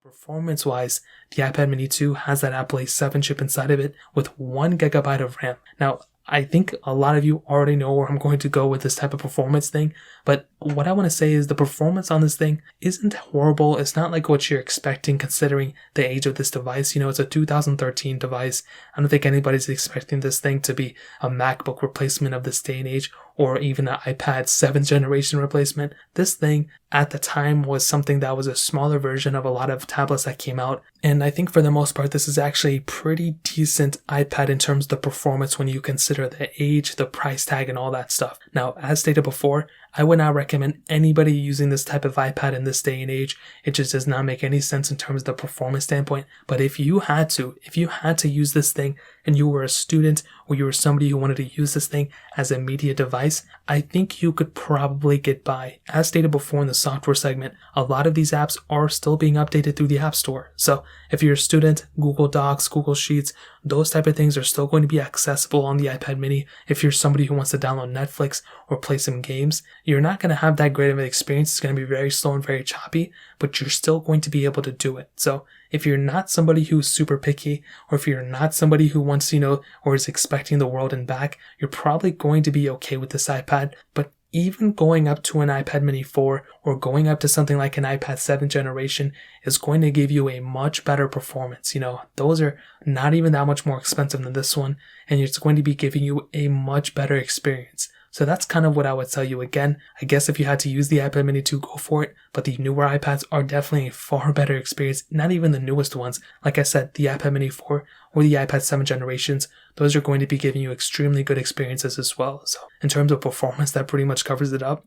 Performance wise, the iPad mini 2 has that Apple A7 chip inside of it with 1 GB of RAM. Now, I think a lot of you already know where I'm going to go with this type of performance thing, but what I want to say is the performance on this thing isn't horrible. It's not like what you're expecting considering the age of this device. It's a 2013 device. I don't think anybody's expecting this thing to be a MacBook replacement of this day and age, or even an iPad 7th generation replacement. This thing at the time was something that was a smaller version of a lot of tablets that came out. And I think for the most part, this is actually a pretty decent iPad in terms of the performance when you consider the age, the price tag, and all that stuff. Now, as stated before, I would not recommend anybody using this type of iPad in this day and age. It just does not make any sense in terms of the performance standpoint. But if you had to use this thing and you were a student or you were somebody who wanted to use this thing as a media device, I think you could probably get by. As stated before in the software segment, a lot of these apps are still being updated through the App Store. So if you're a student, Google Docs, Google Sheets, those type of things are still going to be accessible on the iPad mini. If you're somebody who wants to download Netflix or play some games, you're not going to have that great of an experience. It's going to be very slow and very choppy, but you're still going to be able to do it. So if you're not somebody who's super picky, or if you're not somebody who wants, or is expecting the world and back, you're probably going to be okay with this iPad. But even going up to an iPad mini 4 or going up to something like an iPad 7th generation is going to give you a much better performance. Those are not even that much more expensive than this one, and it's going to be giving you a much better experience. So that's kind of what I would tell you. Again, I guess if you had to use the iPad mini 2, go for it, but the newer iPads are definitely a far better experience. Not even the newest ones. Like I said, the iPad mini 4 or the iPad 7 generations, those are going to be giving you extremely good experiences as well. So in terms of performance, that pretty much covers it up.